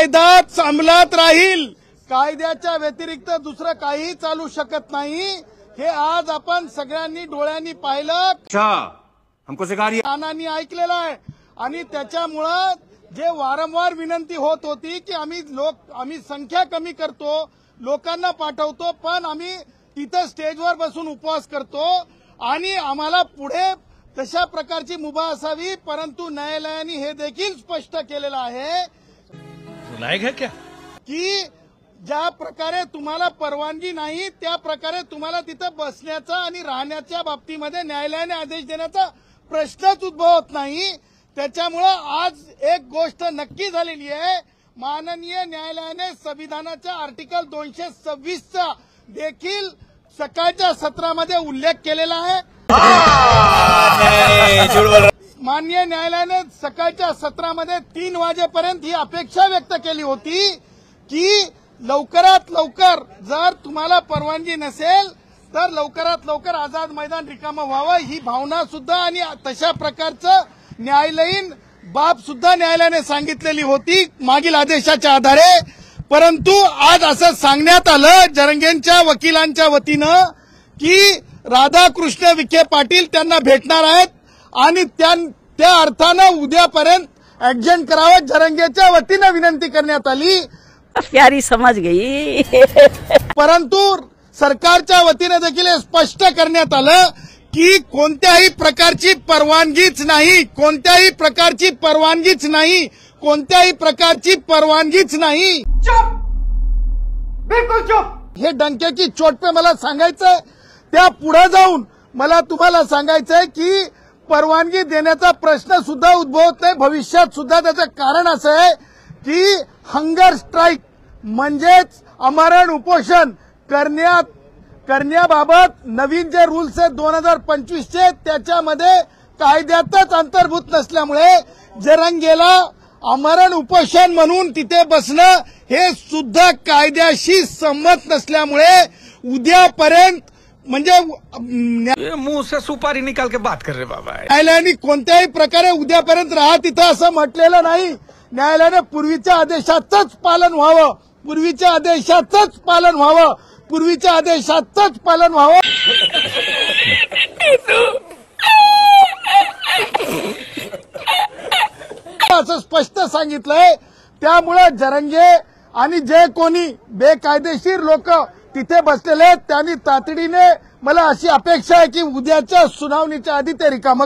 कायदा अंमलात राहील, कायद्याच्या व्यतिरिक्त दुसरं काही चालू शकत नाही। हे आज आपण सगळ्यांनी डोळ्यांनी पाहिलं, हमको सिखा रही है, कानांनी ऐकलेलं आहे आणि त्याच्यामुळं जे वारंवार विनंती होत होती की आम्ही संख्या कमी करतो, लोकांना पाठवतो, पण आम्ही तिथं स्टेजवर बसून उपवास करतो आणि आम्हाला पुढे तशा प्रकारची मुभा असावी, परंतु न्यायालयाने हे देखील स्पष्ट केलेलं आहे क्या की ज्या प्रकारे तुम्हाला परवानगी नाही त्या प्रकारे तुम्हाला तिथं बसण्याचा आणि राहण्याच्या बाबतीमध्ये न्यायालयाने आदेश देण्याचा प्रश्नच उद्भवत नाही। त्याच्यामुळं आज एक गोष्ट नक्की झालेली आहे, माननीय न्यायालयाने संविधानाच्या आर्टिकल 226चा देखील सकाळच्या सत्रामध्ये उल्लेख केलेला आहे। माननीय न्यायालयाने सकाळच्या सत्रामध्ये 3 वाजेपर्यंत ही अपेक्षा व्यक्त केली होती की लवकरात लवकर जर तुम्हाला परवानगी नसेल तर लवकरात लवकर आझाद मैदान रिकामं व्हावं, ही भावना सुद्धा आणि तशा प्रकारचं न्यायालयीन बाब सुद्धा न्यायालयाने सांगितलेली होती मागील आदेशाच्या आधारे। परंतु आज असं सांगण्यात आलं जरंगेंच्या वकिलांच्या वतीनं की राधाकृष्ण विखे पाटील त्यांना भेटणार आहेत आणि त्या अर्थानं उद्यापर्यंत ऍडजस्ट करावं जरंगेच्या वतीनं विनंती करण्यात आली। प्यारी समझ गई परंतु सरकारच्या वतीने देखील हे स्पष्ट करण्यात आलं की कोणत्याही प्रकारची परवानगीच नाही, कोणत्याही प्रकारची परवानगीच नाही, कोणत्याही प्रकारची परवानगीच नाही। चुप, बिल्कुल चुप। हे डंक्याची चोट पे मला सांगायचंय, त्या पुढे जाऊन मला तुम्हाला सांगायचंय की परवानगी देण्याचा प्रश्न सुद्धा उद्भवत नाही भविष्यात सुद्धा। त्याचं कारण असं आहे की हंगर स्ट्राईक म्हणजेच आमरण उपोषण करण्याबाबत नवीन जे रूल्स आहेत 2025चे त्याच्यामध्ये कायद्यातच अंतर्भूत नसल्यामुळे जरंगेला आमरण उपोषण म्हणून तिथे बसणं हे सुद्धा कायद्याशी संमत नसल्यामुळे उद्यापर्यंत म्हणजे मुंह से सुपारी निकाल के बात कर रहे बाबा। न्यायालयाने कोणत्याही प्रकारे उद्यापर्यंत राहा तिथं असं म्हटलेलं नाही। न्यायालयाने पूर्वीच्या आदेशाचंच पालन व्हावं, पूर्वीच्या आदेशाचंच पालन व्हावं, पूर्वीच्या आदेशाचंच पालन व्हावं असं स्पष्ट सांगितलंय। त्यामुळे जरंगे आणि जे कोणी बेकायदेशीर लोक तिथे बसलेले आहेत त्यांनी तातडीने, मला अशी अपेक्षा आहे की उद्याच्या सुनावणीच्या आधी ते रिकामं